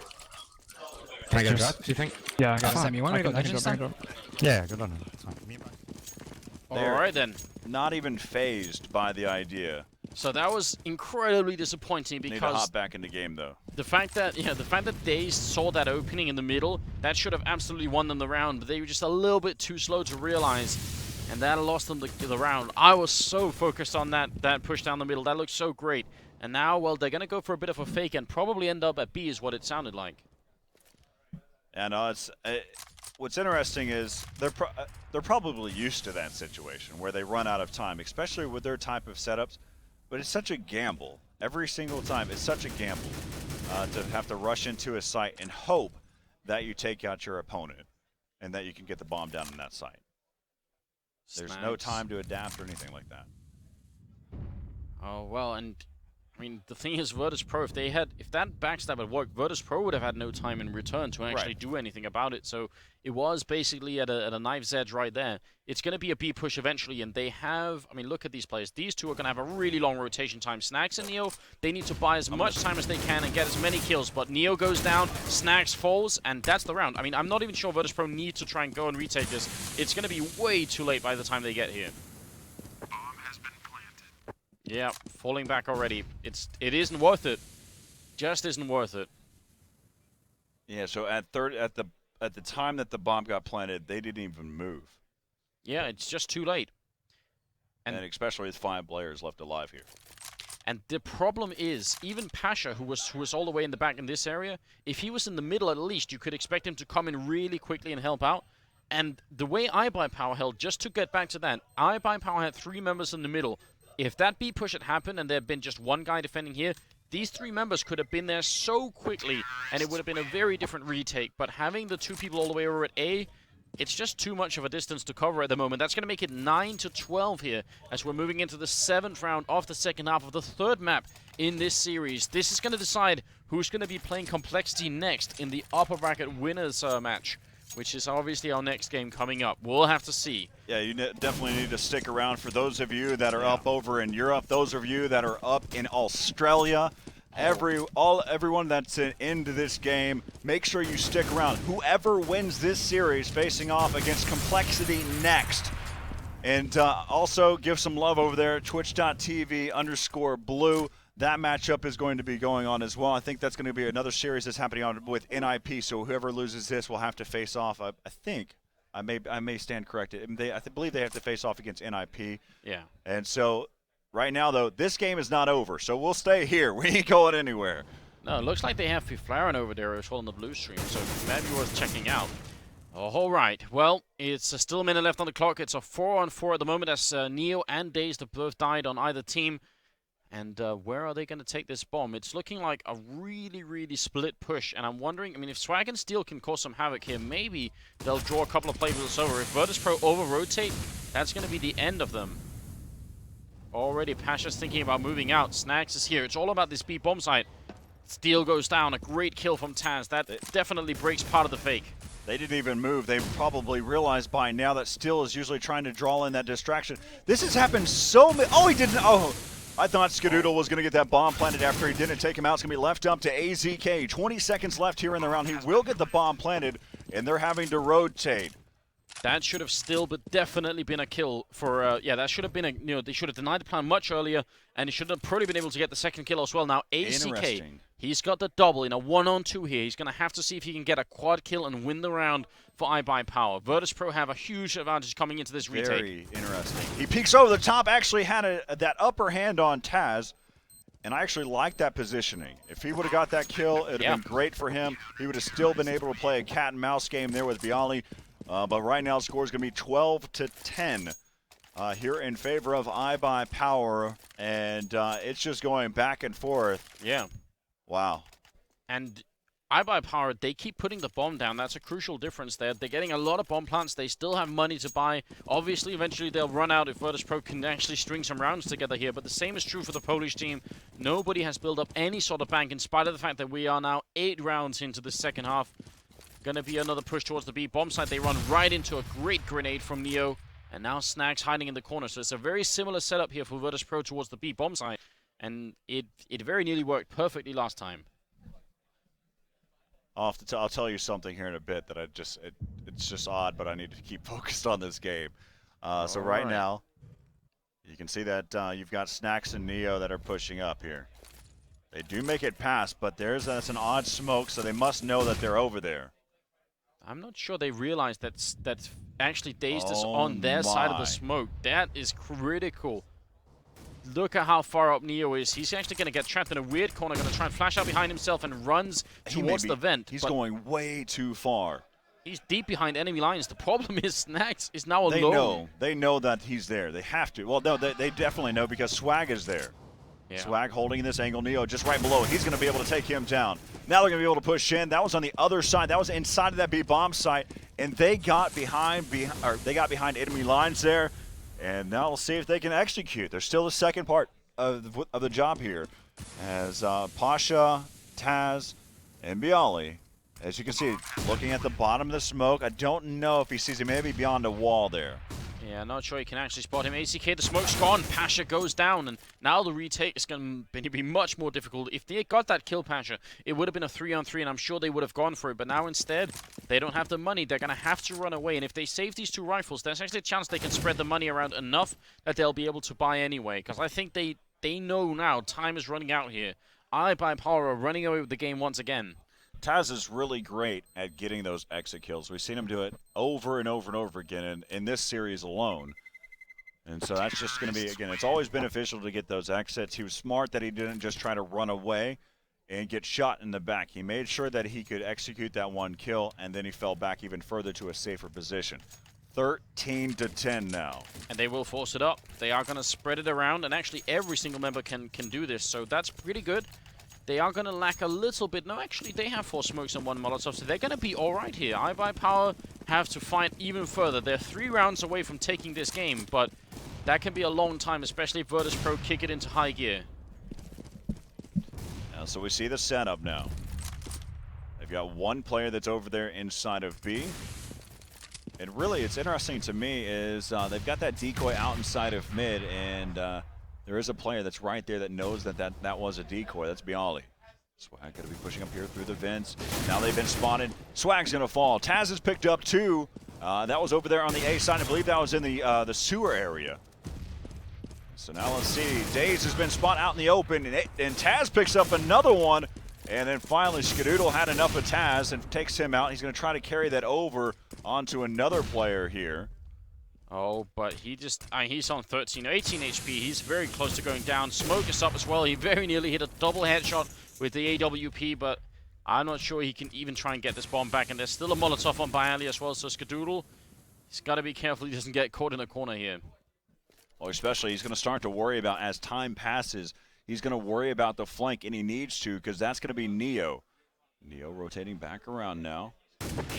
Can I get a drop, do you think? Yeah, I got Sam. You want me to go Yeah, good on him. Alright then. Not even phased by the idea. So that was incredibly disappointing Need to because hop back into game, though. the fact that DaZeD saw that opening in the middle, that should have absolutely won them the round, but they were just a little bit too slow to realize, and that lost them the round. I was so focused on that push down the middle. That looked so great. And now, well, they're going to go for a bit of a fake and probably end up at B is what it sounded like. And what's interesting is they're probably used to that situation where they run out of time, especially with their type of setups. But it's such a gamble. Every single time, it's such a gamble to have to rush into a site and hope that you take out your opponent and that you can get the bomb down in that site. There's no time to adapt or anything like that. Oh, well, and I mean, the thing is, Virtus.Pro, if that backstab had worked, Virtus.Pro would have had no time in return to actually do anything about it. So it was basically at a knife's edge right there. It's going to be a B push eventually, and they have, I mean, look at these players. These two are going to have a really long rotation time. snax and Neo, they need to buy as much time as they can and get as many kills. But Neo goes down, snax falls, and that's the round. I mean, I'm not even sure Virtus.Pro need to try and go and retake this. It's going to be way too late by the time they get here. Yeah, falling back already. It isn't worth it. Just isn't worth it. Yeah, so at the time that the bomb got planted, they didn't even move. Yeah, it's just too late. And especially with 5 players left alive here. And the problem is, even pasza, who was all the way in the back in this area, if he was in the middle at least, you could expect him to come in really quickly and help out. And the way iBUYPOWER held, just to get back to that, iBUYPOWER had 3 members in the middle. If that B push had happened and there had been just one guy defending here, these 3 members could have been there so quickly, and it would have been a very different retake. But having the 2 people all the way over at A, it's just too much of a distance to cover at the moment. That's going to make it 9-12 here as we're moving into the 7th round of the second half of the 3rd map in this series. This is going to decide who's going to be playing Complexity next in the upper bracket winners match, which is obviously our next game coming up. We'll have to see. Yeah, you definitely need to stick around. For those of you that are up over in Europe, those of you that are up in Australia, everyone that's into this game, make sure you stick around. Whoever wins this series facing off against Complexity next. And also give some love over there, twitch.tv/blue. That matchup is going to be going on as well. I think that's going to be another series that's happening on with NIP. So whoever loses this will have to face off. I think I may stand corrected. I believe they have to face off against NIP. Yeah. And so right now though, this game is not over. So we'll stay here. We ain't going anywhere. No, it looks like they have Fiflaren over there as well on the blue stream. So maybe worth checking out. All right. Well, it's still a minute left on the clock. It's a 4-on-4 at the moment as Neo and DaZeD have both died on either team. And where are they going to take this bomb? It's looking like a really, really split push. And I'm wondering, I mean, if Swag and Steel can cause some havoc here, maybe they'll draw a couple of players over. If Virtus.Pro over-rotate, that's going to be the end of them. Already, Pasha's thinking about moving out. snax is here. It's all about this B bomb site. Steel goes down. A great kill from Taz. That definitely breaks part of the fake. They didn't even move. They probably realized by now that Steel is usually trying to draw in that distraction. This has happened so many. Oh, he didn't. Oh. I thought Skadoodle was going to get that bomb planted after he didn't take him out. It's going to be left up to AZK. 20 seconds left here in the round. He will get the bomb planted, and they're having to rotate. That should have still but definitely been a kill for, yeah, that should have been a, they should have denied the plan much earlier, and he should have probably been able to get the second kill as well. Now, AZK, he's got the double in a 1-on-2 here. He's going to have to see if he can get a quad kill and win the round for iBUYPOWER. Virtus.Pro have a huge advantage coming into this retake. Very interesting. He peeks over the top, actually had that upper hand on Taz, and I actually like that positioning. If he would have got that kill, it would have been great for him. He would have still been able to play a cat and mouse game there with byali. But right now, the score is going to be 12-10 here in favor of iBUYPOWER, and it's just going back and forth. Yeah. Wow. And iBUYPOWER, they keep putting the bomb down. That's a crucial difference there. They're getting a lot of bomb plants. They still have money to buy. Obviously, eventually they'll run out if Virtus.Pro can actually string some rounds together here. But the same is true for the Polish team. Nobody has built up any sort of bank in spite of the fact that we are now 8 rounds into the second half. Gonna be another push towards the B bomb site. They run right into a great grenade from Neo. And now snax hiding in the corner. So it's a very similar setup here for Virtus.Pro towards the B bomb site. And it very nearly worked perfectly last time. I'll tell you something here in a bit that it's just odd, but I need to keep focused on this game. So right now, you can see that you've got snax and Neo that are pushing up here. They do make it past, but that's an odd smoke, so they must know that they're over there. I'm not sure they realize that actually DaZeD is on their side of the smoke. That is critical. Look at how far up Neo is. He's actually going to get trapped in a weird corner, going to try and flash out behind himself and runs towards the vent. He's going way too far. He's deep behind enemy lines. The problem is snax is now alone. They know that he's there. They have to. Well, no, they definitely know because Swag is there. Yeah. Swag holding this angle. Neo just right below. He's going to be able to take him down. Now they're going to be able to push in. That was on the other side. That was inside of that B bomb site, and they got behind enemy lines there. And now we'll see if they can execute. There's still the second part of the job here, as Pasha, Taz, and byali, as you can see, looking at the bottom of the smoke. I don't know if he sees him, maybe beyond a wall there. Yeah, not sure you can actually spot him. AZK, the smoke's gone. Pasha goes down, and now the retake is going to be much more difficult. If they got that kill, Pasha, it would have been a 3-on-3, and I'm sure they would have gone for it. But now instead, they don't have the money. They're going to have to run away. And if they save these 2 rifles, there's actually a chance they can spread the money around enough that they'll be able to buy anyway. Because I think they know now time is running out here. iBUYPOWER are running away with the game once again. Taz is really great at getting those exit kills. We've seen him do it over and over and over again in this series alone. And so that's just going to be, again, it's always beneficial to get those exits. He was smart that he didn't just try to run away and get shot in the back. He made sure that he could execute that 1 kill, and then he fell back even further to a safer position. 13-10 now. And they will force it up. They are going to spread it around, and actually every single member can do this, so that's pretty good. They are going to lack a little bit. No, actually, they have 4 smokes and 1 Molotov, so they're going to be all right here. iBUYPOWER have to fight even further. They're 3 rounds away from taking this game, but that can be a long time, especially if Virtus.Pro kick it into high gear. So we see the setup now. They've got one player that's over there inside of B. And really, it's interesting to me is they've got that decoy out inside of mid, and there is a player that's right there that knows that was a decoy. That's byali. Swag going to be pushing up here through the vents. Now they've been spotted. Swag's going to fall. Taz has picked up 2. That was over there on the A side. I believe that was in the sewer area. So now let's see. DaZeD has been spotted out in the open, and Taz picks up another one. And then finally, Skadoodle had enough of Taz and takes him out. He's going to try to carry that over onto another player here. Oh, but he just, he's on 13, 18 HP. He's very close to going down. Smoke is up as well. He very nearly hit a double headshot with the AWP, but I'm not sure he can even try and get this bomb back. And there's still a Molotov on byali as well, so Skadoodle, he's got to be careful he doesn't get caught in a corner here. Well, especially he's going to start to worry about, as time passes, he's going to worry about the flank, and he needs to, because that's going to be Neo. Neo rotating back around now.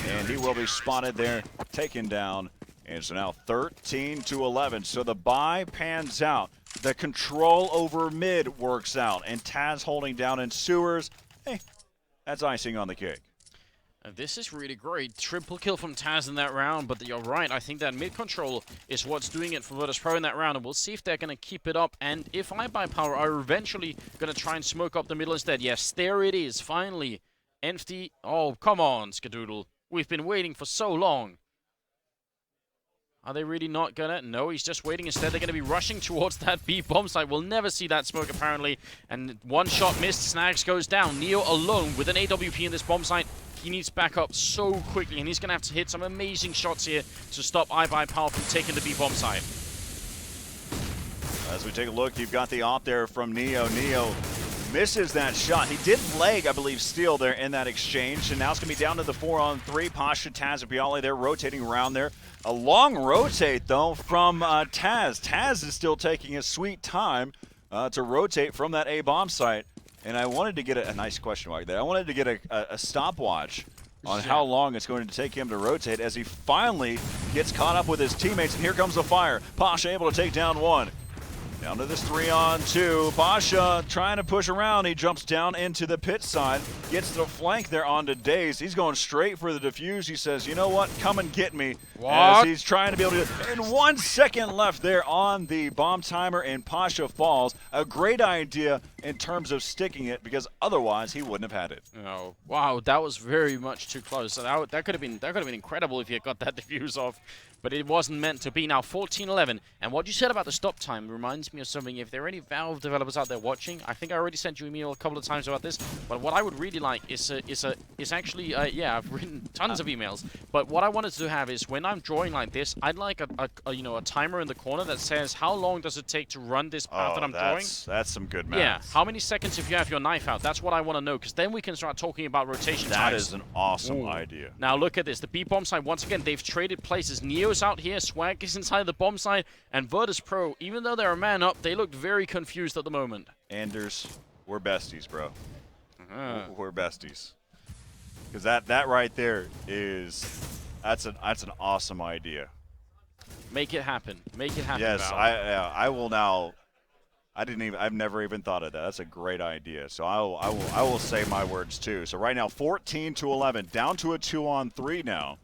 And he will be spotted there, taken down. And so now 13-11. So the buy pans out. The control over mid works out. And Taz holding down in sewers. Hey, that's icing on the cake. This is really great. Triple kill from Taz in that round, but you're right. I think that mid control is what's doing it for Virtus.Pro in that round, and we'll see if they're going to keep it up. And if iBUYPOWER are eventually going to try and smoke up the middle instead. Yes, there it is, finally. Empty. Oh, come on, Skadoodle. We've been waiting for so long. Are they really not gonna? No, he's just waiting. Instead, they're gonna be rushing towards that B bomb site. We'll never see that smoke, apparently. And one shot missed. snax goes down. Neo alone with an AWP in this bomb site. He needs backup so quickly, and he's gonna have to hit some amazing shots here to stop iBUYPOWER from taking the B bomb site. As we take a look, you've got the op there from Neo. Neo misses that shot. He did lag, I believe, steal there in that exchange. And now it's going to be down to the 4-on-3. Pasha, Taz, and byali there rotating around there. A long rotate, though, from Taz. Taz is still taking his sweet time to rotate from that A bomb site. And I wanted to get a nice question mark there. I wanted to get a stopwatch on how long it's going to take him to rotate as he finally gets caught up with his teammates. And here comes the fire. Pasha able to take down 1. Down to this 3-on-2. Pasha trying to push around. He jumps down into the pit side. Gets the flank there onto DaZeD. He's going straight for the defuse. He says, you know what? Come and get me. What? As he's trying to be able to. And 1 second left there on the bomb timer, and Pasha falls. A great idea in terms of sticking it, because otherwise he wouldn't have had it. Oh, wow, that was very much too close. So that could have been incredible if he had got that defuse off. But it wasn't meant to be. Now 14-11, and what you said about the stop time reminds me of something. If there are any Valve developers out there watching, I think I already sent you an email a couple of times about this. But what I would really like is actually yeah, I've written tons of emails. But what I wanted to have is when I'm drawing like this, I'd like a timer in the corner that says how long does it take to run this path that I'm drawing. That's some good math. Yeah, how many seconds if you have your knife out? That's what I want to know, because then we can start talking about rotation times. That is an awesome idea. Now look at this. The B bomb side, once again, they've traded places. Neo's out here, Swag is inside the bomb side, and Virtus.Pro, even though they're a man up, they looked very confused at the moment. Anders, we're besties, bro. We're besties. Because that right there is, that's an awesome idea. Make it happen. Make it happen. Yes, Val. I will now. I've never even thought of that. That's a great idea. So I will say my words too. So right now 14-11, down to a 2-on-3 now.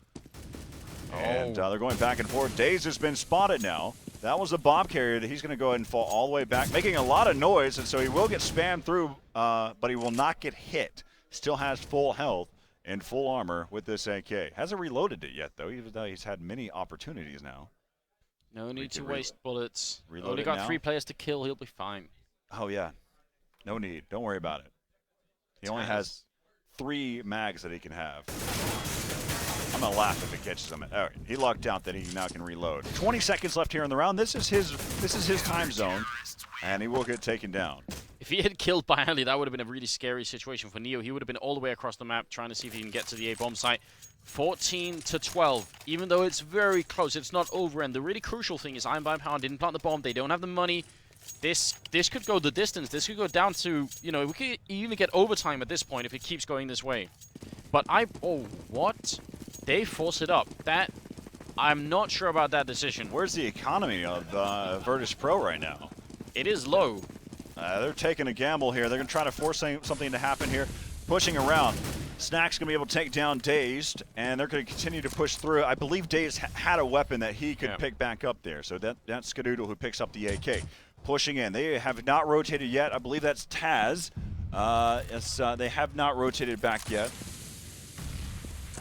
And they're going back and forth. DaZeD has been spotted now. That was a bomb carrier that he's going to go ahead and fall all the way back, making a lot of noise, and so he will get spammed through, but he will not get hit. Still has full health and full armor with this AK. Hasn't reloaded it yet, though, even though he's had many opportunities now. No need to waste bullets. Reload Only got 3 players to kill. He'll be fine. Oh, yeah. No need. Don't worry about it. He only has 3 mags that he can have. I'm going to laugh if it catches him. All right, he lucked out that he now can reload. 20 seconds left here in the round. This is his time zone, and he will get taken down. If he had killed byali, that would have been a really scary situation for Neo. He would have been all the way across the map trying to see if he can get to the A-bomb site. 14-12. Even though it's very close, it's not over. And the really crucial thing is iBUYPOWER didn't plant the bomb. They don't have the money. This could go the distance. This could go down to, we could even get overtime at this point if it keeps going this way. But oh, what? They force it up. I'm not sure about that decision. Where's the economy of Virtus.Pro right now? It is low. They're taking a gamble here. They're going to try to force something to happen here. Pushing around. Snax going to be able to take down DaZeD, and they're going to continue to push through. I believe DaZeD had a weapon that he could pick back up there. So that's Skadoodle who picks up the AK. Pushing in. They have not rotated yet. I believe that's Taz. They have not rotated back yet.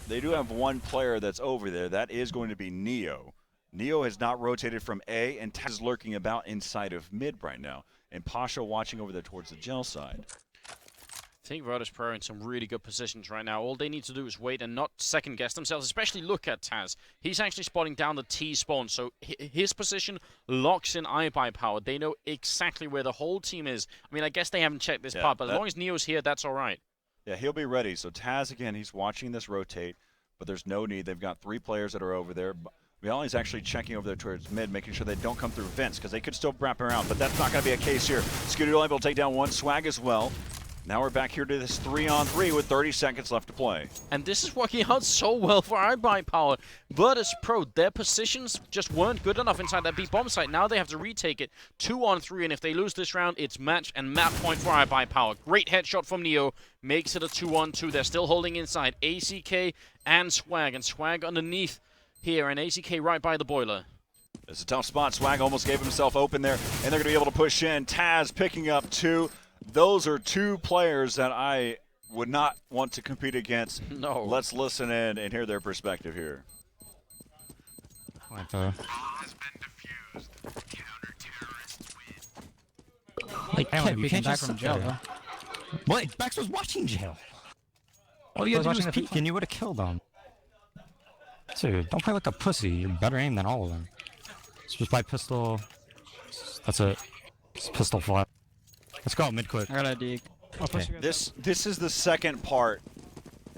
They do have one player that's over there. That is going to be Neo. Neo has not rotated from A, and Taz is lurking about inside of mid right now. And Pasha watching over there towards the gel side. I think Virtus.Pro are in some really good positions right now. All they need to do is wait and not second guess themselves, especially look at Taz. He's actually spotting down the T spawn, so his position locks in iBUYPOWER. They know exactly where the whole team is. I mean, I guess they haven't checked this part, but as long as Neo's here, that's all right. Yeah, he'll be ready. So Taz, again, he's watching this rotate, but there's no need. They've got 3 players that are over there. Byali's actually checking over there towards mid, making sure they don't come through vents, because they could still wrap around, but that's not going to be a case here. Skadoodle able to take down one, Swag as well. Now we're back here to this 3-on-3 with 30 seconds left to play. And this is working out so well for iBUYPOWER. Virtus.Pro, their positions just weren't good enough inside that B bomb site. Now they have to retake it 2-on-3, and if they lose this round, it's match and map point for iBUYPOWER. Great headshot from Neo, makes it a 2-on-2. They're still holding inside ACK and Swag underneath here, and ACK right by the boiler. It's a tough spot. Swag almost gave himself open there, and they're going to be able to push in. Taz picking up 2. Those are 2 players that I would not want to compete against. No. Let's listen in and hear their perspective here. Like Anyway, you can't back just from sit jail, there. though. What? Max was watching jail. All you had to do was peek and you would have killed them. Dude, don't play like a pussy. You're better aim than all of them. Just by pistol. That's it. It's pistol flat. Let's go mid quick. I got a dig. Okay. This is the second part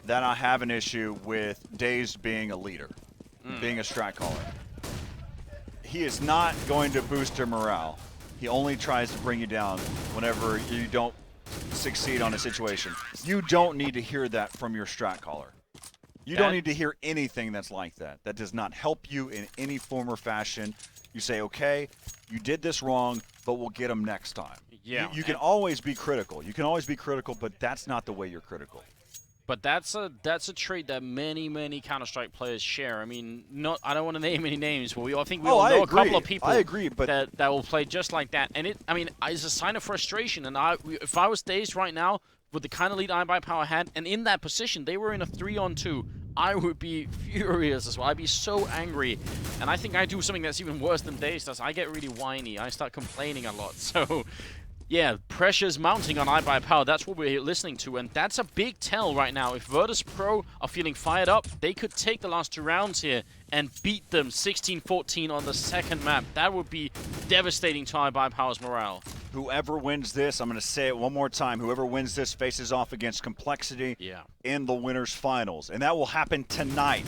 that I have an issue with DaZeD being a leader, being a strat caller. He is not going to boost your morale. He only tries to bring you down whenever you don't succeed on a situation. You don't need to hear that from your strat caller. You don't need to hear anything that's like that. That does not help you in any form or fashion. You say, okay, you did this wrong, but we'll get them next time. Yeah. You can always be critical. You can always be critical, but that's not the way you're critical. But that's a trait that many Counter-Strike players share. I mean, I don't want to name any names, but I think we all know a couple of people that will play just like that. And I mean, it's a sign of frustration. And if I was DaZeD right now, with the kind of lead iBUYPOWER had, and in that position, they were in a 3-on-2, I would be furious as well. I'd be so angry. And I think I do something that's even worse than DaZeD does. I get really whiny. I start complaining a lot. So, yeah, pressure's mounting on iBUYPOWER. That's what we're listening to, and that's a big tell right now. If Virtus.Pro are feeling fired up, they could take the last 2 rounds here and beat them 16-14 on the second map. That would be devastating to iBUYPOWER's morale. Whoever wins this, I'm going to say it one more time, whoever wins this faces off against Complexity in the winners finals, and that will happen tonight.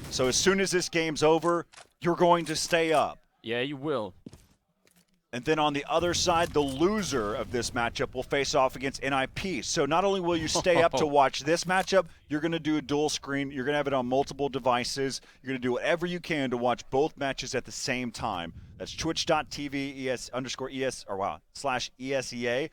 So as soon as this game's over, you're going to stay up. Yeah, you will. And then on the other side, the loser of this matchup will face off against NIP. So not only will you stay up to watch this matchup, you're going to do a dual screen. You're going to have it on multiple devices. You're going to do whatever you can to watch both matches at the same time. That's twitch.tv/ESEA.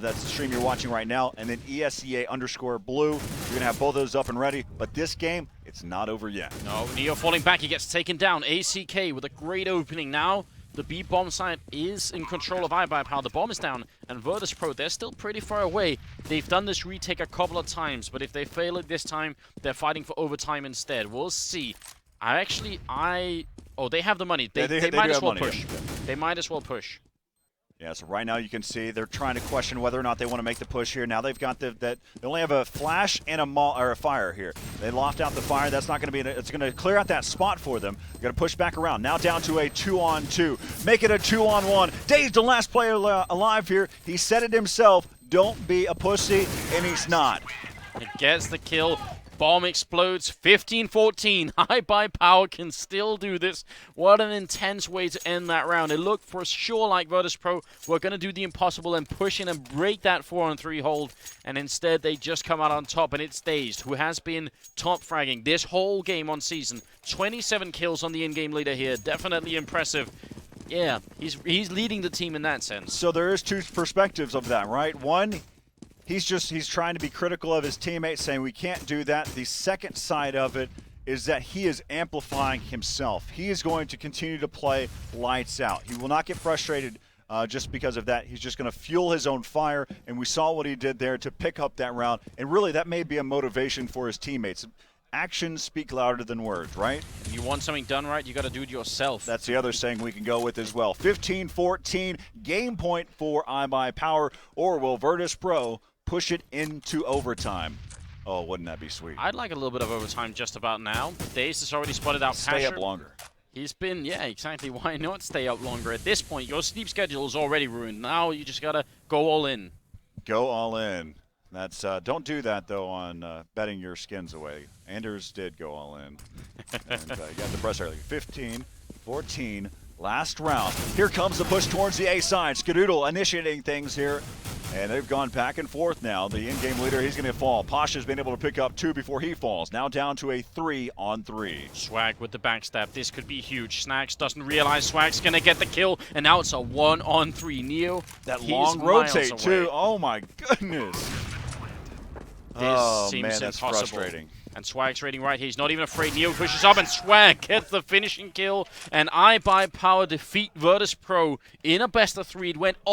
That's the stream you're watching right now. And then ESEA_blue. You're going to have both of those up and ready. But this game, it's not over yet. No, Neo falling back. He gets taken down. ACK with a great opening now. The B bomb site is in control of iBUYPOWER. The bomb is down, and Virtus.Pro, they're still pretty far away. They've done this retake a couple of times, but if they fail it this time, they're fighting for overtime instead. We'll see. Oh, they have the money. They might as well push. They might as well push. Yeah, so right now you can see they're trying to question whether or not they want to make the push here. Now they've got they only have a flash and a fire here. They loft out the fire. That's not going to be. It's going to clear out that spot for them. They're going to push back around. Now down to a 2-on-2. Make it a 2-on-1. DaZeD, the last player alive here. He said it himself. Don't be a pussy, and he's not. It gets the kill. Bomb explodes, 15-14. iBUYPOWER can still do this. What an intense way to end that round. It looked for sure like Virtus.Pro were going to do the impossible and push in and break that 4-on-3 hold. And instead, they just come out on top, and it's DaZeD, who has been top fragging this whole game on season. 27 kills on the in-game leader here. Definitely impressive. Yeah, he's leading the team in that sense. So there is two perspectives of that, right? One, he's trying to be critical of his teammates, saying we can't do that. The second side of it is that he is amplifying himself. He is going to continue to play lights out. He will not get frustrated just because of that. He's just going to fuel his own fire, and we saw what he did there to pick up that round. And really, that may be a motivation for his teammates. Actions speak louder than words, right? If you want something done right, you got to do it yourself. That's the other saying we can go with as well. 15-14, game point for iBUYPOWER, or will Virtus.Pro push it into overtime? Oh, wouldn't that be sweet? I'd like a little bit of overtime just about now. DaZeD has already spotted out Stay pasza. up longer. He's been, yeah, exactly. Why not stay up longer? At this point, your sleep schedule is already ruined. Now you just got to go all in. Go all in. That's don't do that though on betting your skins away. Anders did go all in, and you got the press early. 15-14, last round. Here comes the push towards the A side. Skadoodle initiating things here, and they've gone back and forth now. The in-game leader, he's going to fall. Pasha's been able to pick up 2 before he falls. Now down to a 3-on-3. Swag with the backstab. This could be huge. Snax doesn't realize Swag's going to get the kill, and now it's a 1-on-3. Neo, That he's long miles rotate away. too. Oh my goodness. This man, seems that's impossible. frustrating. And Swag's raiding right here. He's not even afraid. Neo pushes up, and Swag gets the finishing kill. And iBUYPOWER defeat Virtus.Pro in a best-of-3. It went